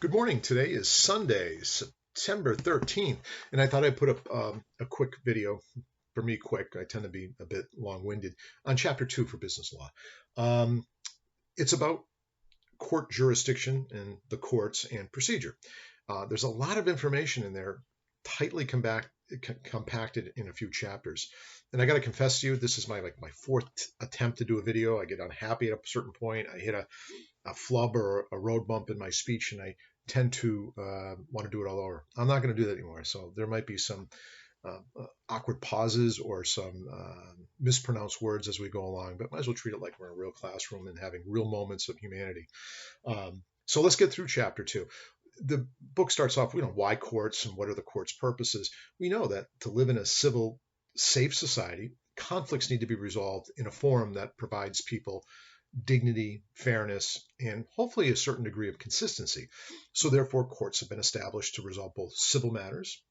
Good morning. Today is Sunday, September 13th, and I thought I'd put up a quick video. For me, quick. I tend to be a bit long-winded on Chapter 2 for business law. It's about court jurisdiction and the courts and procedure. There's a lot of information in there, tightly compacted in a few chapters. And I got to confess to you, this is my fourth attempt to do a video. I get unhappy at a certain point. I hit a flub or a road bump in my speech, and I tend to want to do it all over. I'm not going to do that anymore. So there might be some awkward pauses or some mispronounced words as we go along, but might as well treat it like we're in a real classroom and having real moments of humanity. So let's get through chapter 2. The book starts off, why courts and what are the court's purposes. We know that to live in a civil, safe society, conflicts need to be resolved in a forum that provides people dignity, fairness, and hopefully a certain degree of consistency. So therefore, courts have been established to resolve both civil matters,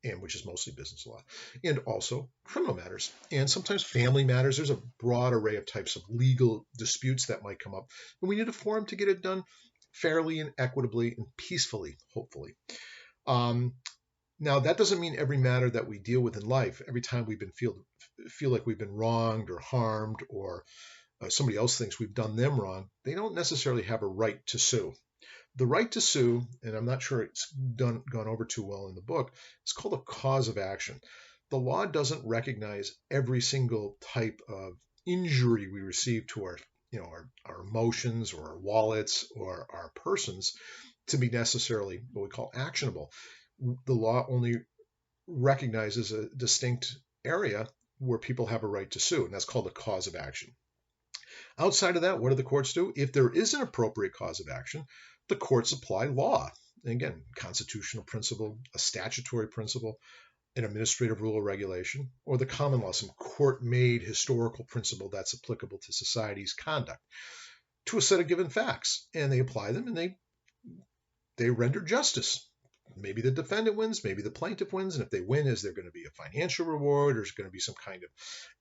and which is mostly business law, and also criminal matters, and sometimes family matters. There's a broad array of types of legal disputes that might come up, and we need a forum to get it done fairly and equitably and peacefully, hopefully. Now, that doesn't mean every matter that we deal with in life, every time we've been feel like we've been wronged or harmed, or somebody else thinks we've done them wrong, they don't necessarily have a right to sue. The right to sue, and I'm not sure it's gone over too well in the book, it's called a cause of action. The law doesn't recognize every single type of injury we receive to our emotions or our wallets or our persons to be necessarily what we call actionable. The law only recognizes a distinct area where people have a right to sue, and that's called a cause of action. Outside of that, what do the courts do? If there is an appropriate cause of action, the courts apply law. And again, constitutional principle, a statutory principle, an administrative rule or regulation, or the common law, some court-made historical principle that's applicable to society's conduct to a set of given facts. And they apply them and they render justice. Maybe the defendant wins, maybe the plaintiff wins, and if they win, is there going to be a financial reward, or is there going to be some kind of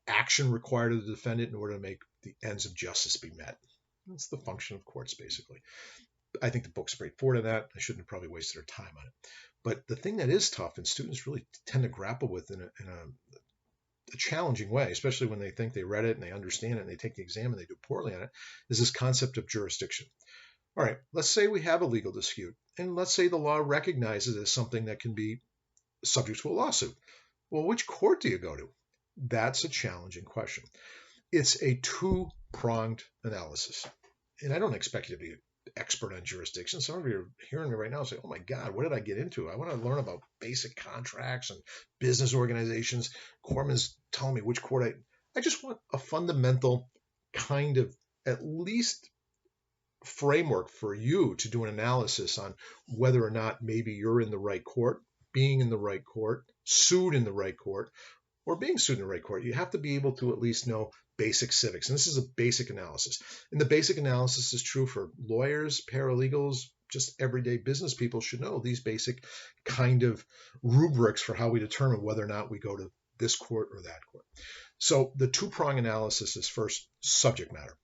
action required of the defendant in order to make the ends of justice be met? That's the function of courts, basically. I think the book's straightforward in that. I shouldn't have probably wasted our time on it. But the thing that is tough, and students really tend to grapple with in a challenging way, especially when they think they read it and they understand it and they take the exam and they do poorly on it, is this concept of jurisdiction. All right, let's say we have a legal dispute, and let's say the law recognizes it as something that can be subject to a lawsuit. Well, which court do you go to? That's a challenging question. It's a two-pronged analysis. And I don't expect you to be an expert on jurisdiction. Some of you are hearing me right now and say, oh my God, what did I get into? I want to learn about basic contracts and business organizations. Corman's telling me which court I just want a fundamental kind of at least framework for you to do an analysis on whether or not maybe you're in the right court, being in the right court, sued in the right court, or being sued in the right court. You have to be able to at least know basic civics. And this is a basic analysis. And the basic analysis is true for lawyers, paralegals, just everyday business people should know these basic kind of rubrics for how we determine whether or not we go to this court or that court. So the two-prong analysis is first subject matter.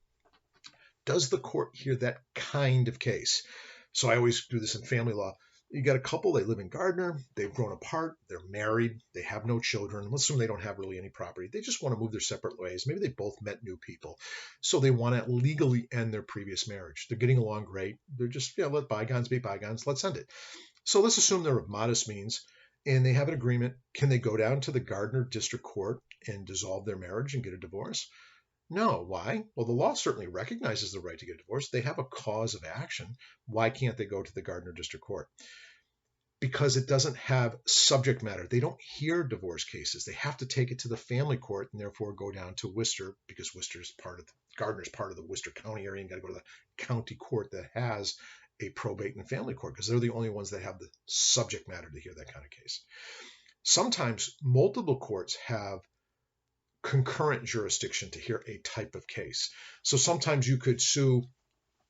Does the court hear that kind of case? So I always do this in family law. You got a couple, they live in Gardner, they've grown apart, they're married, they have no children. Let's assume they don't have really any property. They just want to move their separate ways. Maybe they both met new people. So they want to legally end their previous marriage. They're getting along great. They're just, let bygones be bygones. Let's end it. So let's assume they're of modest means and they have an agreement. Can they go down to the Gardner District Court and dissolve their marriage and get a divorce? No. Why? Well, the law certainly recognizes the right to get a divorce. They have a cause of action. Why can't they go to the Gardner District Court? Because it doesn't have subject matter. They don't hear divorce cases. They have to take it to the family court and therefore go down to Worcester, because Gardner's part of the Worcester County area, and got to go to the county court that has a probate and family court, because they're the only ones that have the subject matter to hear that kind of case. Sometimes multiple courts have concurrent jurisdiction to hear a type of case. So sometimes you could sue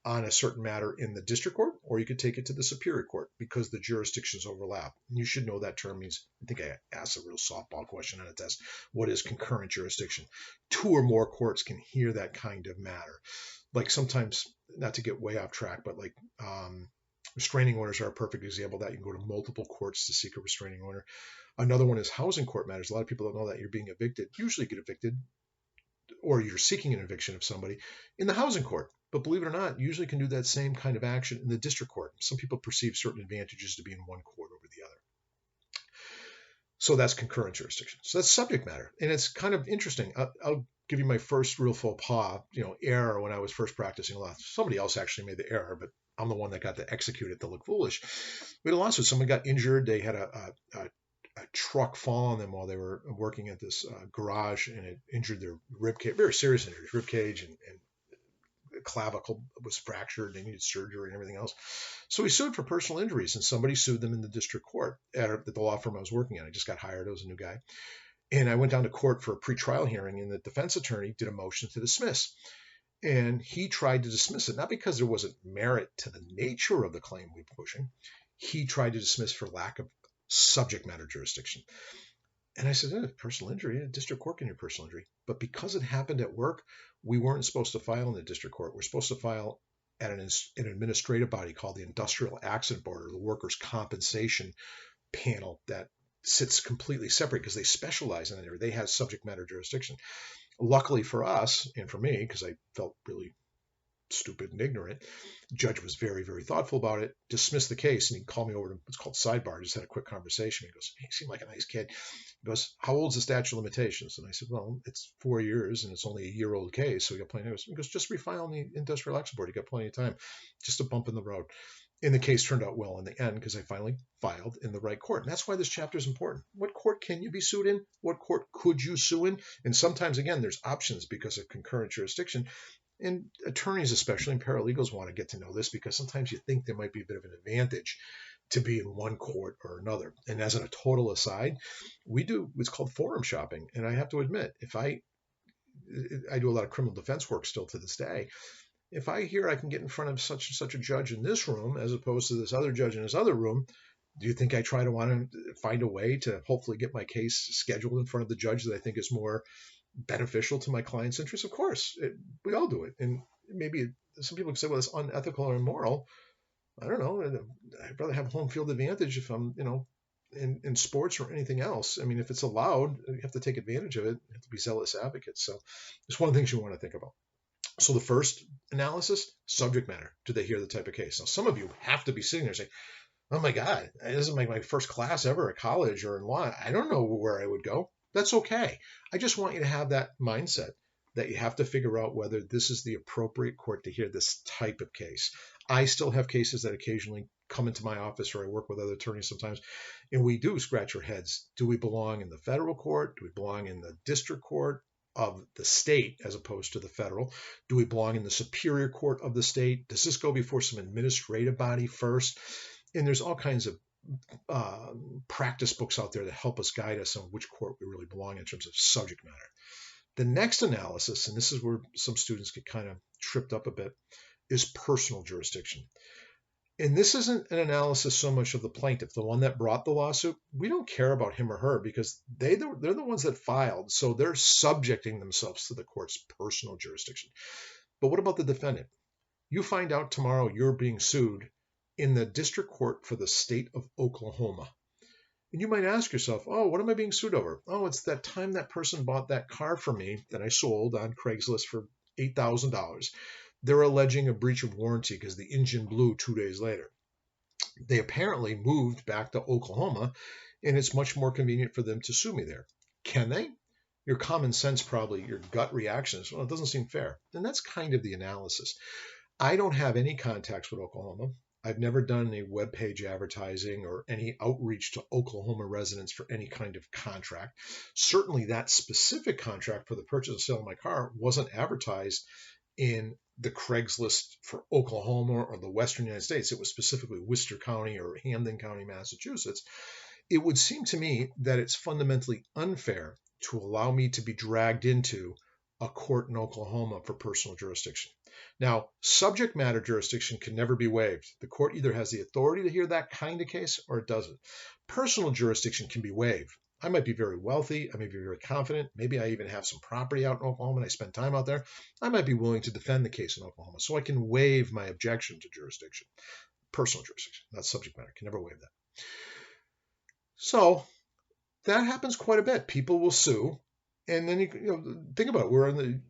on a certain matter in the district court, or you could take it to the superior court because the jurisdictions overlap. And you should know that term means, I think I asked a real softball question on a test. What is concurrent jurisdiction? Two or more courts can hear that kind of matter. Like sometimes, not to get way off track, but like Restraining orders are a perfect example of that. You can go to multiple courts to seek a restraining order. Another one is housing court matters. A lot of people don't know that. You're being evicted. Usually get evicted, or you're seeking an eviction of somebody in the housing court. But believe it or not, you usually can do that same kind of action in the district court. Some people perceive certain advantages to be in one court over the other. So that's concurrent jurisdiction. So that's subject matter. And it's kind of interesting. I'll give you my first real faux pas, error when I was first practicing law. Somebody else actually made the error, but I'm the one that got to execute it to look foolish. We had a lawsuit. Someone got injured. They had a truck fall on them while they were working at this garage, and it injured their rib cage, very serious injuries, rib cage and clavicle was fractured. They needed surgery and everything else. So we sued for personal injuries, and somebody sued them in the district court at the law firm I was working at. I just got hired. I was a new guy. And I went down to court for a pretrial hearing, and the defense attorney did a motion to dismiss. And he tried to dismiss it, not because there wasn't merit to the nature of the claim we were pushing. He tried to dismiss for lack of subject matter jurisdiction. And I said, personal injury, district court can do personal injury. But because it happened at work, we weren't supposed to file in the district court. We're supposed to file at an administrative body called the Industrial Accident Board, or the Workers' Compensation Panel, that sits completely separate because they specialize in that area. They have subject matter jurisdiction. Luckily for us, and for me, because I felt really stupid and ignorant, the judge was very, very thoughtful about it, dismissed the case, and he called me over to what's called sidebar. Just had a quick conversation. He goes, he seemed like a nice kid. He goes, how old's the statute of limitations? And I said, well, it's 4 years, and it's only a year-old case, so we got plenty of time. He goes, just refile in the Industrial Action Board. You got plenty of time. Just a bump in the road. And the case turned out well in the end because I finally filed in the right court. And that's why this chapter is important. What court can you be sued in? What court could you sue in? And sometimes, again, there's options because of concurrent jurisdiction. And attorneys, especially, and paralegals, want to get to know this because sometimes you think there might be a bit of an advantage to be in one court or another. And as a total aside, we do what's called forum shopping. And I have to admit, if I do a lot of criminal defense work still to this day, if I hear I can get in front of such and such a judge in this room as opposed to this other judge in this other room, do you think I try to want to find a way to hopefully get my case scheduled in front of the judge that I think is more beneficial to my client's interests? Of course, we all do it. And maybe some people can say, well, it's unethical or immoral. I don't know. I'd rather have home field advantage if I'm, in sports or anything else. I mean, if it's allowed, you have to take advantage of it. You have to be zealous advocates. So it's one of the things you want to think about. So the first analysis, subject matter. Do they hear the type of case? Now, some of you have to be sitting there saying, oh my God, this is my first class ever at college or in law. I don't know where I would go. That's okay. I just want you to have that mindset that you have to figure out whether this is the appropriate court to hear this type of case. I still have cases that occasionally come into my office, or I work with other attorneys sometimes, and we do scratch our heads. Do we belong in the federal court? Do we belong in the district court of the state as opposed to the federal? Do we belong in the superior court of the state? Does this go before some administrative body first? And there's all kinds of practice books out there that help us guide us on which court we really belong in terms of subject matter. The next analysis, and this is where some students get kind of tripped up a bit, is personal jurisdiction. And this isn't an analysis so much of the plaintiff, the one that brought the lawsuit. We don't care about him or her because they're the ones that filed, so they're subjecting themselves to the court's personal jurisdiction. But what about the defendant? You find out tomorrow you're being sued in the district court for the state of Oklahoma. And you might ask yourself, oh, what am I being sued over? Oh, it's that time that person bought that car for me that I sold on Craigslist for $8,000. They're alleging a breach of warranty because the engine blew 2 days later. They apparently moved back to Oklahoma, and it's much more convenient for them to sue me there. Can they? Your common sense, probably your gut reaction is, well, it doesn't seem fair. And that's kind of the analysis. I don't have any contacts with Oklahoma. I've never done any webpage advertising or any outreach to Oklahoma residents for any kind of contract. Certainly that specific contract for the purchase and sale of my car wasn't advertised in the Craigslist for Oklahoma or the Western United States. It was specifically Worcester County or Hamden County, Massachusetts. It would seem to me that it's fundamentally unfair to allow me to be dragged into a court in Oklahoma for personal jurisdiction. Now, subject matter jurisdiction can never be waived. The court either has the authority to hear that kind of case or it doesn't. Personal jurisdiction can be waived. I might be very wealthy. I may be very confident. Maybe I even have some property out in Oklahoma and I spend time out there. I might be willing to defend the case in Oklahoma, so I can waive my objection to jurisdiction. personal jurisdiction, not subject matter. Can never waive that. So that happens quite a bit. People will sue, and then think about it. We're on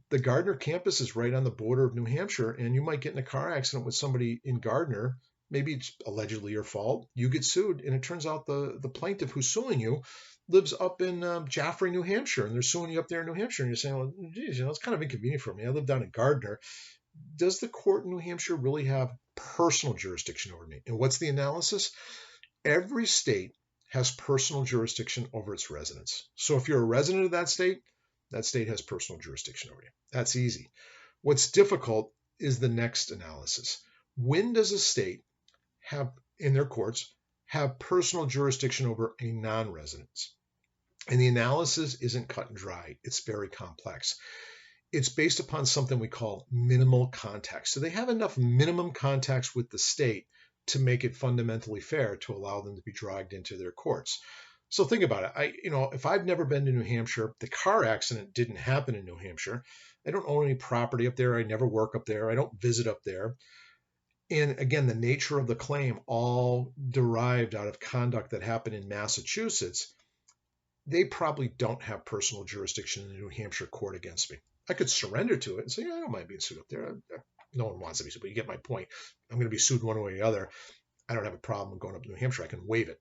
the Gardner campus is right on the border of New Hampshire, and you might get in a car accident with somebody in Gardner. Maybe it's allegedly your fault. You get sued, and it turns out the plaintiff who's suing you lives up in Jaffrey, New Hampshire, and they're suing you up there in New Hampshire. And you're saying, well, geez, it's kind of inconvenient for me. I live down in Gardner. Does the court in New Hampshire really have personal jurisdiction over me? And what's the analysis? Every state has personal jurisdiction over its residents. So if you're a resident of that state has personal jurisdiction over you. That's easy. What's difficult is the next analysis. When does a state have, in their courts, have personal jurisdiction over a non-resident? And the analysis isn't cut and dry. It's very complex. It's based upon something we call minimal contacts. So they have enough minimum contacts with the state to make it fundamentally fair to allow them to be dragged into their courts. So think about it. If I've never been to New Hampshire, the car accident didn't happen in New Hampshire. I don't own any property up there. I never work up there. I don't visit up there. And again, the nature of the claim all derived out of conduct that happened in Massachusetts. They probably don't have personal jurisdiction in the New Hampshire court against me. I could surrender to it and say, I don't mind being sued up there. No one wants to be sued, but you get my point. I'm going to be sued one way or the other. I don't have a problem going up to New Hampshire. I can waive it.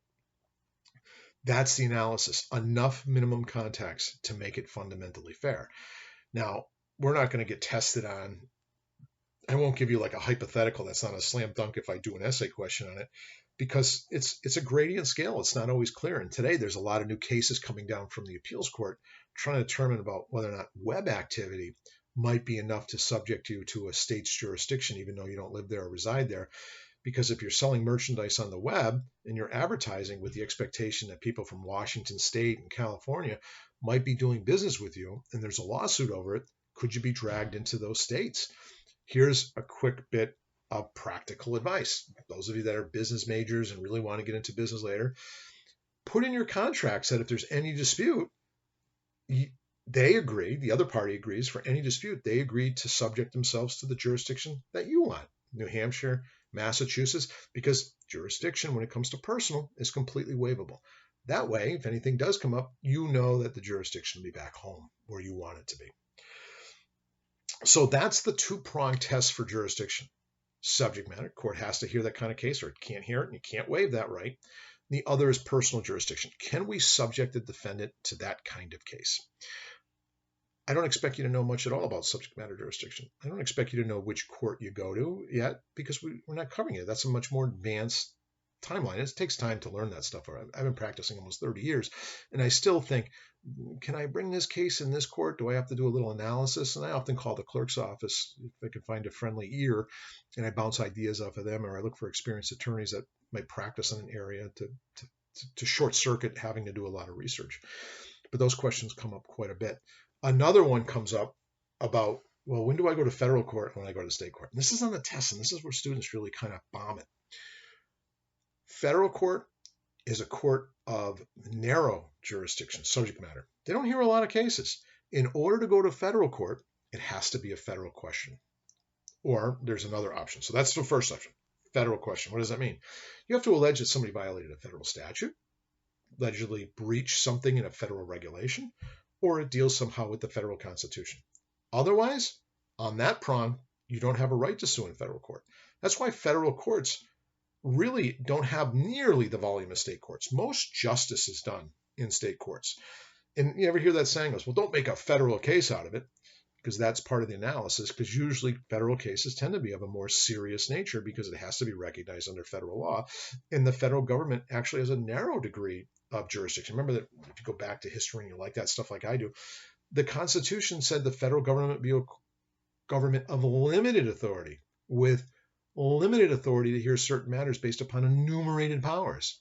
That's the analysis. Enough minimum contacts to make it fundamentally fair. Now, we're not going to get tested on. I won't give you like a hypothetical. That's not a slam dunk if I do an essay question on it, because it's a gradient scale. It's not always clear. And today there's a lot of new cases coming down from the appeals court trying to determine about whether or not web activity might be enough to subject you to a state's jurisdiction, even though you don't live there or reside there. Because if you're selling merchandise on the web and you're advertising with the expectation that people from Washington State and California might be doing business with you, and there's a lawsuit over it, could you be dragged into those states? Here's a quick bit of practical advice. Those of you that are business majors and really want to get into business later, put in your contracts that if there's any dispute, they agree, the other party agrees, for any dispute, they agree to subject themselves to the jurisdiction that you want. New Hampshire, Massachusetts, because jurisdiction when it comes to personal is completely waivable. That way, if anything does come up, you know that the jurisdiction will be back home where you want it to be. So that's the two-pronged test for jurisdiction. Subject matter, court has to hear that kind of case, or it can't hear it, and you can't waive that right. The other is personal jurisdiction. Can we subject the defendant to that kind of case? I don't expect you to know much at all about subject matter jurisdiction. I don't expect you to know which court you go to yet, because we're not covering it. That's a much more advanced timeline. It takes time to learn that stuff. I've been practicing almost 30 years, and I still think, can I bring this case in this court? Do I have to do a little analysis? And I often call the clerk's office if I can find a friendly ear, and I bounce ideas off of them, or I look for experienced attorneys that might practice in an area to short circuit having to do a lot of research. But those questions come up quite a bit. Another one comes up about, well, when do I go to federal court and when I go to state court? And this is on the test, and this is where students really kind of bomb it. Federal court is a court of narrow jurisdiction, subject matter. They don't hear a lot of cases. In order to go to federal court, it has to be a federal question. Or there's another option. So that's the first option, federal question. What does that mean? You have to allege that somebody violated a federal statute, allegedly breached something in a federal regulation, or it deals somehow with the federal constitution. Otherwise, on that prong, you don't have a right to sue in federal court. That's why federal courts really don't have nearly the volume of state courts. Most justice is done in state courts. And you ever hear that saying goes, well, don't make a federal case out of it, because that's part of the analysis, because usually federal cases tend to be of a more serious nature because it has to be recognized under federal law. And the federal government actually has a narrow degree of jurisdiction. Remember that if you go back to history and you like that stuff like I do, the Constitution said the federal government be a government of limited authority with limited authority to hear certain matters based upon enumerated powers.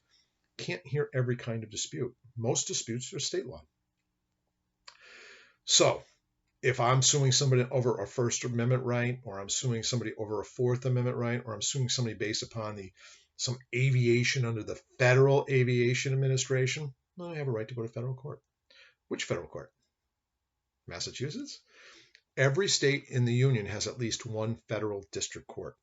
Can't hear every kind of dispute. Most disputes are state law. So if I'm suing somebody over a First Amendment right, or I'm suing somebody over a Fourth Amendment right, or I'm suing somebody based upon some aviation under the Federal Aviation Administration, well, I have a right to go to federal court. Which federal court? Massachusetts? Every state in the union has at least one federal district court.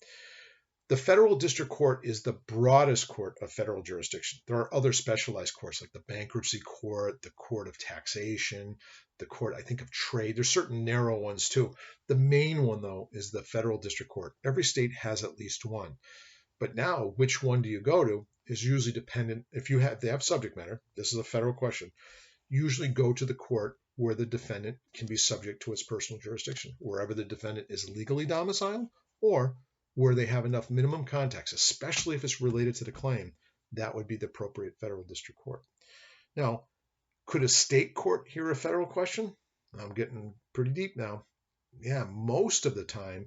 The federal district court is the broadest court of federal jurisdiction. There are other specialized courts like the bankruptcy court, the court of taxation, the court, I think, of trade. There's certain narrow ones too. The main one, though, is the federal district court. Every state has at least one. But now, which one do you go to is usually dependent. If they have subject matter, this is a federal question, usually go to the court where the defendant can be subject to its personal jurisdiction, wherever the defendant is legally domiciled or where they have enough minimum contacts, especially if it's related to the claim. That would be the appropriate federal district court. Now, could a state court hear a federal question? I'm getting pretty deep now. Yeah, most of the time,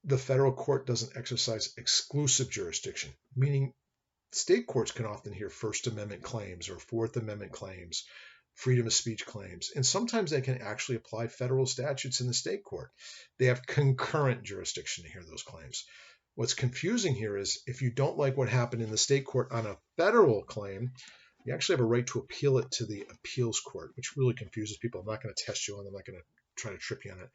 the federal court doesn't exercise exclusive jurisdiction, meaning state courts can often hear First Amendment claims or Fourth Amendment claims, freedom of speech claims, and sometimes they can actually apply federal statutes in the state court. They have concurrent jurisdiction to hear those claims. What's confusing here is if you don't like what happened in the state court on a federal claim, you actually have a right to appeal it to the appeals court, which really confuses people. I'm not going to test you on it. I'm not going to try to trip you on it.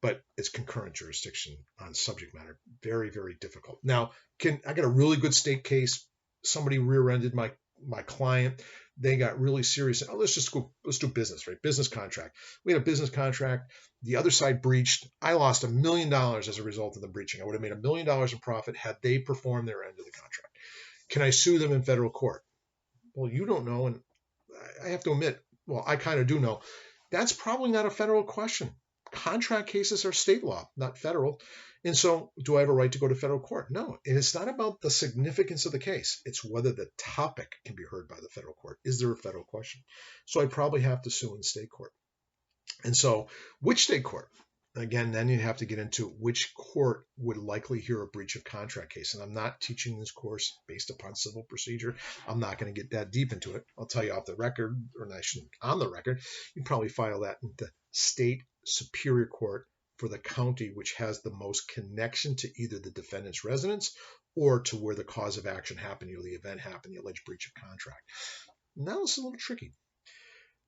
But it's concurrent jurisdiction on subject matter. Very, very difficult. Now, I got a really good state case. Somebody rear-ended my client. They got really serious. Oh, let's do business, right? Business contract. We had a business contract. The other side breached. I lost $1 million as a result of the breaching. I would have made $1 million in profit had they performed their end of the contract. Can I sue them in federal court? Well, you don't know, and I have to admit, well, I kind of do know. That's probably not a federal question. Contract cases are state law, not federal. And so do I have a right to go to federal court? No. And it's not about the significance of the case. It's whether the topic can be heard by the federal court. Is there a federal question? So I'd probably have to sue in state court. And so which state court? Again, then you have to get into which court would likely hear a breach of contract case. And I'm not teaching this course based upon civil procedure. I'm not going to get that deep into it. I'll tell you off the record, or I shouldn't, on the record, you'd probably file that in the state superior court for the county which has the most connection to either the defendant's residence or to where the cause of action happened, or the event happened, the alleged breach of contract. Now it's a little tricky.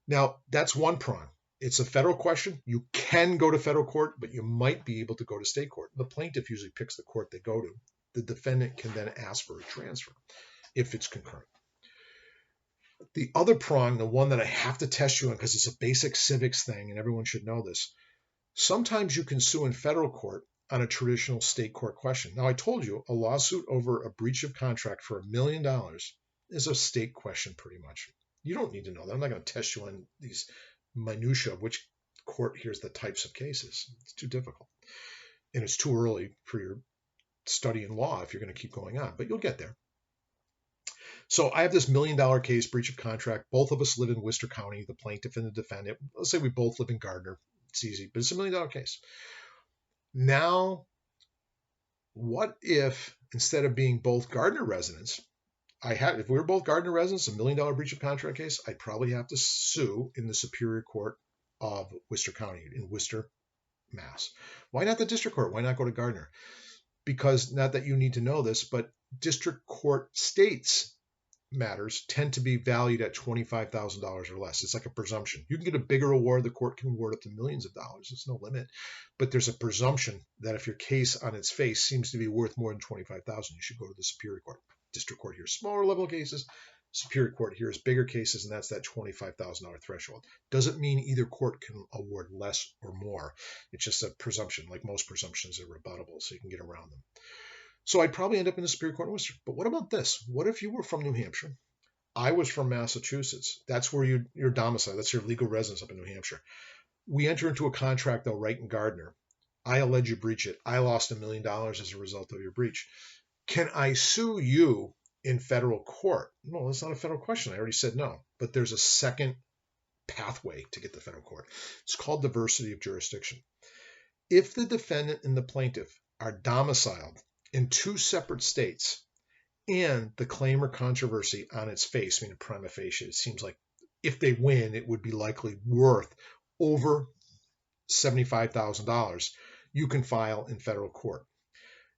Now, that's one prong. It's a federal question. You can go to federal court, but you might be able to go to state court. The plaintiff usually picks the court they go to. The defendant can then ask for a transfer if it's concurrent. The other prong, the one that I have to test you on because it's a basic civics thing and everyone should know this, sometimes you can sue in federal court on a traditional state court question. Now, I told you a lawsuit over a breach of contract for $1 million is a state question pretty much. You don't need to know that. I'm not going to test you on these minutiae of which court hears the types of cases. It's too difficult. And it's too early for your study in law if you're going to keep going on, but you'll get there. So I have this $1 million case, breach of contract. Both of us live in Worcester County, the plaintiff and the defendant. Let's say we both live in Gardner. It's easy, but it's $1 million case. Now, what if instead of being both Gardner residents, if we were both Gardner residents, $1 million breach of contract case, I'd probably have to sue in the Superior Court of Worcester County in Worcester, Mass. Why not the district court? Why not go to Gardner? Because not that you need to know this, but district court states matters tend to be valued at $25,000 or less. It's like a presumption. You can get a bigger award. The court can award up to millions of dollars. There's no limit. But there's a presumption that if your case on its face seems to be worth more than $25,000, you should go to the Superior Court. District court hears smaller level cases. Superior Court hears bigger cases, and that's that $25,000 threshold. Doesn't mean either court can award less or more. It's just a presumption. Like most presumptions are rebuttable, so you can get around them. So I'd probably end up in the Superior Court in Worcester. But what about this? What if you were from New Hampshire? I was from Massachusetts. That's where you're domiciled. That's your legal residence up in New Hampshire. We enter into a contract, though, right in Gardner. I allege you breach it. I lost $1 million as a result of your breach. Can I sue you in federal court? No, that's not a federal question. I already said no. But there's a second pathway to get to federal court. It's called diversity of jurisdiction. If the defendant and the plaintiff are domiciled in two separate states, and the claim or controversy on its face, meaning prima facie, it seems like if they win, it would be likely worth over $75,000, you can file in federal court.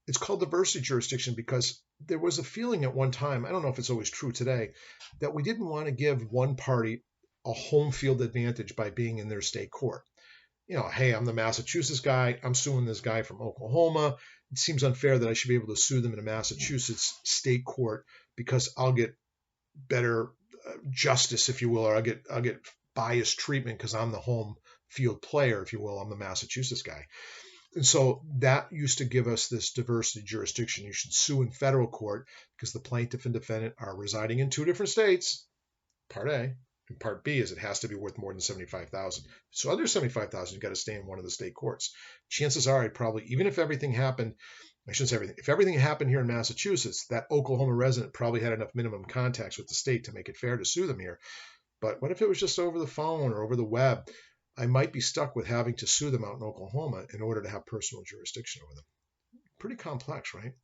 It's called diversity jurisdiction because there was a feeling at one time, I don't know if it's always true today, that we didn't want to give one party a home field advantage by being in their state court. You know, hey, I'm the Massachusetts guy. I'm suing this guy from Oklahoma. it seems unfair that I should be able to sue them in a Massachusetts state court because I'll get better justice, if you will, or I'll get biased treatment because I'm the home field player, if you will. I'm the Massachusetts guy. And so that used to give us this diversity jurisdiction. You should sue in federal court because the plaintiff and defendant are residing in two different states, Part A. And Part B is it has to be worth more than $75,000. So under $75,000, you've got to stay in one of the state courts. Chances are I'd probably, even if everything happened, I shouldn't say everything, if everything happened here in Massachusetts, that Oklahoma resident probably had enough minimum contacts with the state to make it fair to sue them here. But what if it was just over the phone or over the web? I might be stuck with having to sue them out in Oklahoma in order to have personal jurisdiction over them. Pretty complex, right?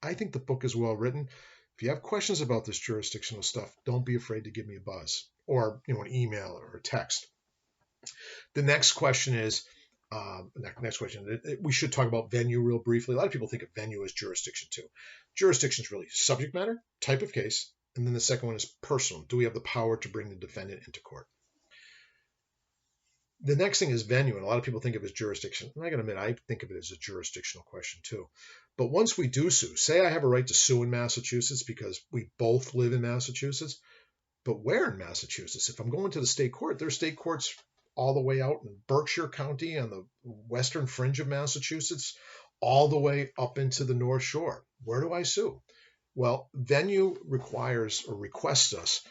I think the book is well written. If you have questions about this jurisdictional stuff, don't be afraid to give me a buzz or an email or a text. The next question is, we should talk about venue real briefly. A lot of people think of venue as jurisdiction too. Jurisdiction is really subject matter, type of case, and then the second one is personal. Do we have the power to bring the defendant into court? The next thing is venue, and a lot of people think of it as jurisdiction. And I got to admit, I think of it as a jurisdictional question too. But once we do sue, say I have a right to sue in Massachusetts because we both live in Massachusetts, but where in Massachusetts? If I'm going to the state court, there's state courts all the way out in Berkshire County on the western fringe of Massachusetts, all the way up into the North Shore. Where do I sue? Well, venue requires or requests us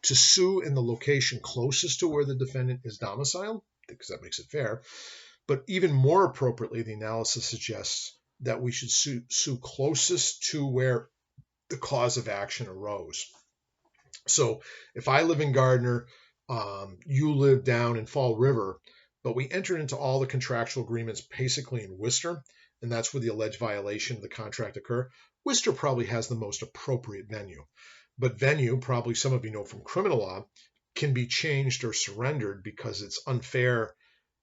to sue in the location closest to where the defendant is domiciled, because that makes it fair. But even more appropriately, the analysis suggests that we should sue closest to where the cause of action arose. So if I live in Gardner, you live down in Fall River, but we entered into all the contractual agreements basically in Worcester, and that's where the alleged violation of the contract occur, Worcester probably has the most appropriate venue. But venue, probably some of you know from criminal law, can be changed or surrendered because it's unfair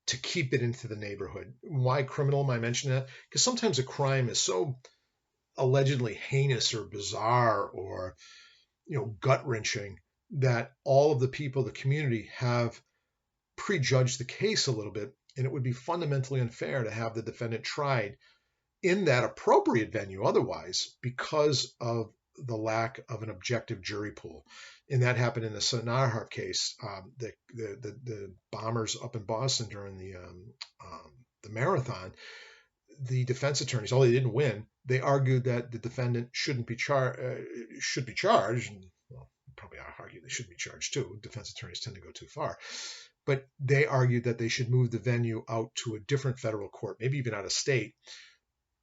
to keep it into the neighborhood. Why criminal am I mentioning that? Because sometimes a crime is so allegedly heinous or bizarre or gut-wrenching that all of the people of the community have prejudged the case a little bit, and it would be fundamentally unfair to have the defendant tried in that appropriate venue otherwise because of the lack of an objective jury pool. And that happened in the Sonarhart case, the bombers up in Boston during the marathon. The defense attorneys, although they didn't win, they argued that the defendant should be charged. And, well, probably I argue they should be charged too. Defense attorneys tend to go too far. But they argued that they should move the venue out to a different federal court, maybe even out of state,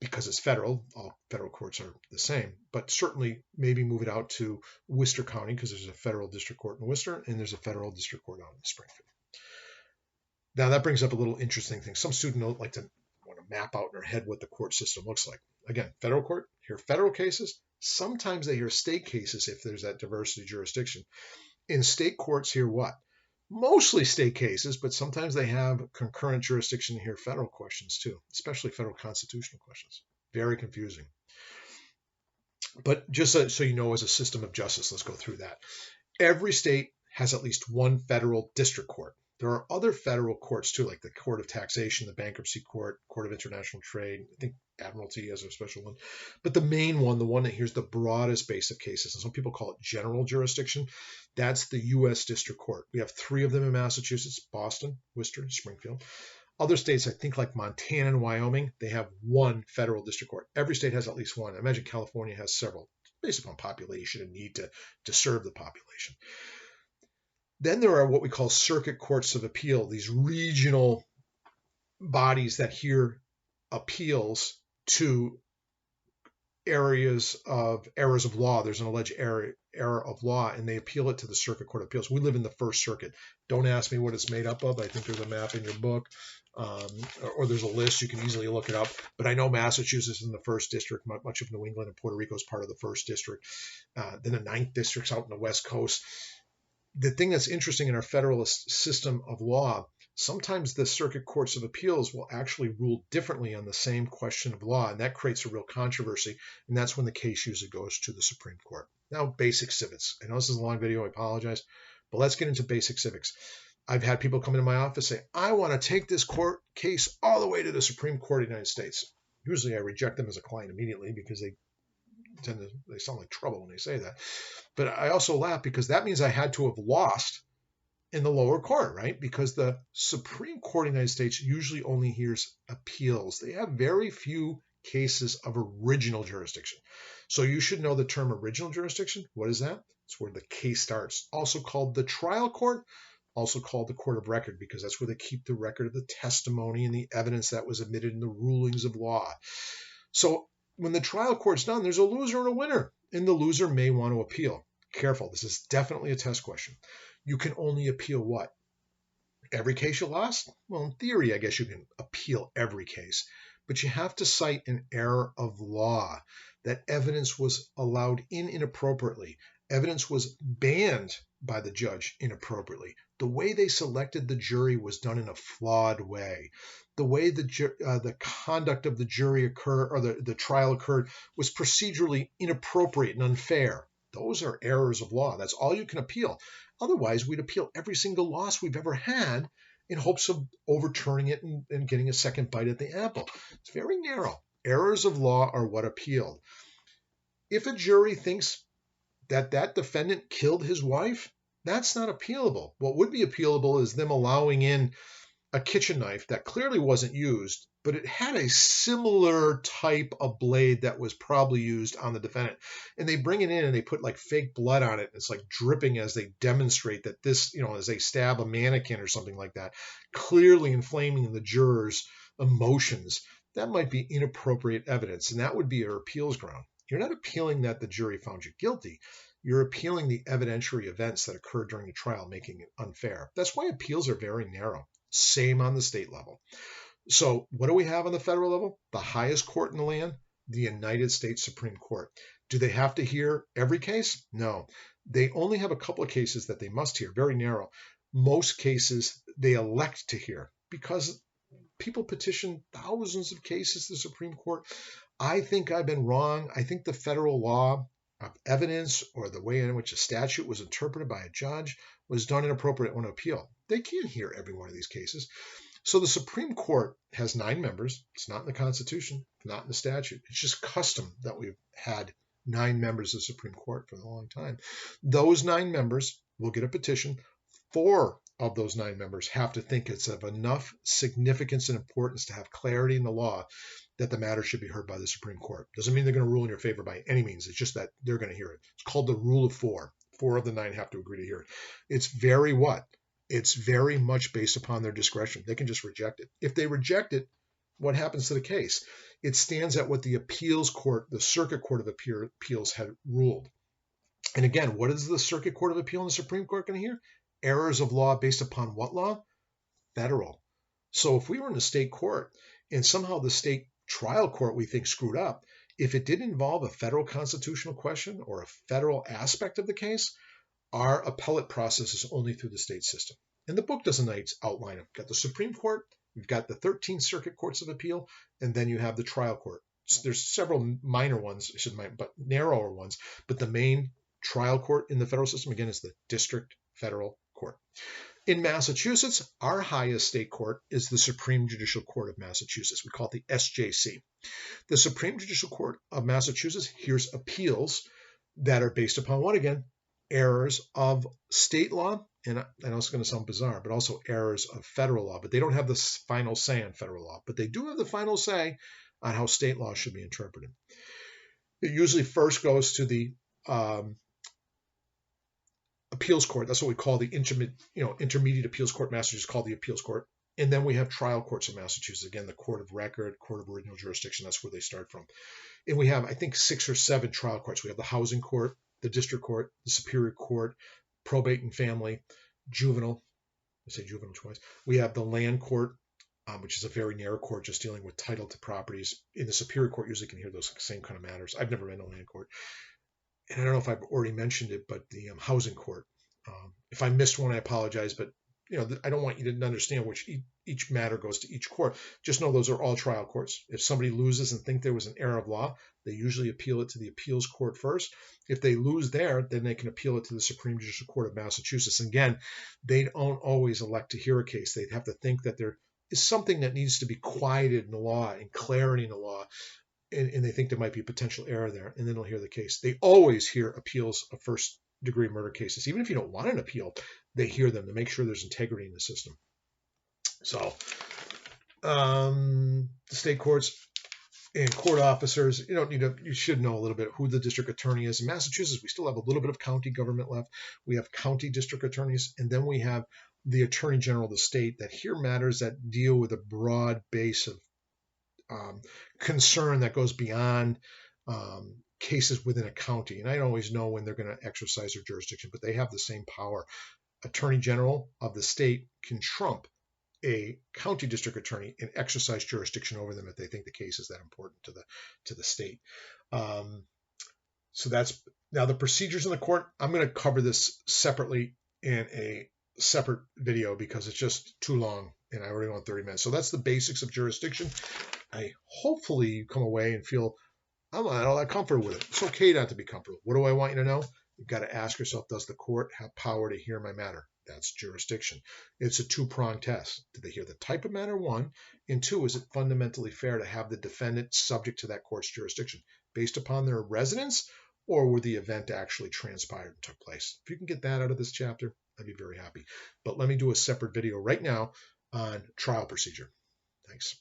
because it's federal. All federal courts are the same, but certainly maybe move it out to Worcester County because there's a federal district court in Worcester and there's a federal district court out in Springfield. Now that brings up a little interesting thing. Some students like to want to map out in their head what the court system looks like. Again, federal court, hear federal cases. Sometimes they hear state cases if there's that diversity jurisdiction. In state courts, hear what? Mostly state cases, but sometimes they have concurrent jurisdiction to hear federal questions too, especially federal constitutional questions. Very confusing. But just so you know, as a system of justice, let's go through that. Every state has at least one federal district court. There are other federal courts too, like the Court of Taxation, the Bankruptcy Court, Court of International Trade, I think Admiralty has a special one. But the main one, the one that hears the broadest base of cases, and some people call it general jurisdiction, that's the U.S. District Court. We have 3 of them in Massachusetts: Boston, Worcester, Springfield. Other states, I think like Montana and Wyoming, they have 1 federal district court. Every state has at least 1. I imagine California has several, based upon population and need to serve the population. Then there are what we call circuit courts of appeal, these regional bodies that hear appeals to errors of law. There's an alleged error of law, and they appeal it to the Circuit Court of Appeals. We live in the First Circuit. Don't ask me what it's made up of. I think there's a map in your book, or there's a list. You can easily look it up. But I know Massachusetts is in the First District. Much of New England and Puerto Rico is part of the First District. Then the 9th District's out in the West Coast. The thing that's interesting in our federalist system of law, sometimes the circuit courts of appeals will actually rule differently on the same question of law, and that creates a real controversy, and that's when the case usually goes to the Supreme Court. Now, basic civics. I know this is a long video, I apologize, but let's get into basic civics. I've had people come into my office say, I want to take this court case all the way to the Supreme Court of the United States. Usually I reject them as a client immediately because they sound like trouble when they say that. But I also laugh because that means I had to have lost in the lower court, right? Because the Supreme Court of the United States usually only hears appeals. They have very few cases of original jurisdiction. So you should know the term original jurisdiction. What is that? It's where the case starts. Also called the trial court, also called the court of record, because that's where they keep the record of the testimony and the evidence that was admitted in the rulings of law. So when the trial court's done, there's a loser and a winner, and the loser may want to appeal. Careful, this is definitely a test question. You can only appeal what? Every case you lost? Well, in theory, I guess you can appeal every case, but you have to cite an error of law, that evidence was allowed in inappropriately. Evidence was banned by the judge inappropriately. The way they selected the jury was done in a flawed way. The way the conduct of the jury occurred, or the trial occurred, was procedurally inappropriate and unfair. Those are errors of law. That's all you can appeal. Otherwise, we'd appeal every single loss we've ever had in hopes of overturning it and getting a second bite at the apple. It's very narrow. Errors of law are what appealed. If a jury thinks that that defendant killed his wife, that's not appealable. What would be appealable is them allowing in a kitchen knife that clearly wasn't used, but it had a similar type of blade that was probably used on the defendant. And they bring it in and they put like fake blood on it. It's like dripping as they demonstrate that this, as they stab a mannequin or something like that, clearly inflaming the jurors' emotions. That might be inappropriate evidence, and that would be your appeals ground. You're not appealing that the jury found you guilty. You're appealing the evidentiary events that occurred during the trial, making it unfair. That's why appeals are very narrow. Same on the state level. So what do we have on the federal level? The highest court in the land, the United States Supreme Court. Do they have to hear every case? No. They only have a couple of cases that they must hear, very narrow. Most cases they elect to hear because people petition thousands of cases to the Supreme Court. I think I've been wrong. I think the federal law of evidence or the way in which a statute was interpreted by a judge was done inappropriate on appeal. They can't hear every one of these cases. So the Supreme Court has 9 members. It's not in the Constitution, not in the statute. It's just custom that we've had 9 members of the Supreme Court for a long time. Those 9 members will get a petition. 4 of those 9 members have to think it's of enough significance and importance to have clarity in the law that the matter should be heard by the Supreme Court. Doesn't mean they're going to rule in your favor by any means. It's just that they're going to hear it. It's called the rule of 4. 4 of the 9 have to agree to hear it. It's very what? It's very much based upon their discretion. They can just reject it. If they reject it, what happens to the case? It stands at what the appeals court, the Circuit Court of Appeals, had ruled. And again, what is the Circuit Court of Appeal and the Supreme Court going to hear? Errors of law based upon what law? Federal. So if we were in a state court and somehow the state trial court we think screwed up, if it did involve a federal constitutional question or a federal aspect of the case, our appellate process is only through the state system. And the book does a nice outline. We've got the Supreme Court, we've got the 13 Circuit Courts of Appeal, and then you have the trial court. There's several minor ones, but narrower ones. But the main trial court in the federal system, again, is the District Federal Court. In Massachusetts, our highest state court is the Supreme Judicial Court of Massachusetts. We call it the SJC. The Supreme Judicial Court of Massachusetts hears appeals that are based upon what again? Errors of state law, and I know it's going to sound bizarre, but also errors of federal law. But they don't have the final say on federal law, but they do have the final say on how state law should be interpreted. It usually first goes to the appeals court. That's what we call the intermediate appeals court. Massachusetts called the appeals court. And then we have trial courts in Massachusetts. Again, the court of record, court of original jurisdiction. That's where they start from. And we have, I think, 6 or 7 trial courts. We have the housing court, the district court, the superior court, probate and family, juvenile. I say juvenile twice. We have the land court, which is a very narrow court just dealing with title to properties. In the superior court, usually can hear those same kind of matters. I've never been to land court. And I don't know if I've already mentioned it, but the housing court. If I missed one, I apologize. But I don't want you to understand which each matter goes to each court. Just know those are all trial courts. If somebody loses and think there was an error of law, they usually appeal it to the appeals court first. If they lose there, then they can appeal it to the Supreme Judicial Court of Massachusetts. And again, they don't always elect to hear a case. They'd have to think that is something that needs to be quieted in the law and clarity in the law, and they think there might be a potential error there, and then they'll hear the case. They always hear appeals of first-degree murder cases. Even if you don't want an appeal, they hear them to make sure there's integrity in the system. So the state courts and court officers, you should know a little bit who the district attorney is. In Massachusetts, we still have a little bit of county government left. We have county district attorneys, and then we have the attorney general of the state that hear matters that deal with a broad base of concern that goes beyond cases within a county. And I don't always know when they're going to exercise their jurisdiction, but they have the same power. Attorney general of the state can trump a county district attorney and exercise jurisdiction over them if they think the case is that important to the state. So that's now the procedures in the court. I'm going to cover this separately in a separate video because it's just too long and I already went 30 minutes. So that's the basics of jurisdiction. Hopefully you come away and feel I'm not all that comfortable with it. It's okay not to be comfortable. What do I want you to know? You've got to ask yourself, does the court have power to hear my matter? That's jurisdiction. It's a two-pronged test. Do they hear the type of matter, one? And two, is it fundamentally fair to have the defendant subject to that court's jurisdiction based upon their residence or where the event actually transpired and took place? If you can get that out of this chapter, I'd be very happy. But let me do a separate video right now on trial procedure. Thanks.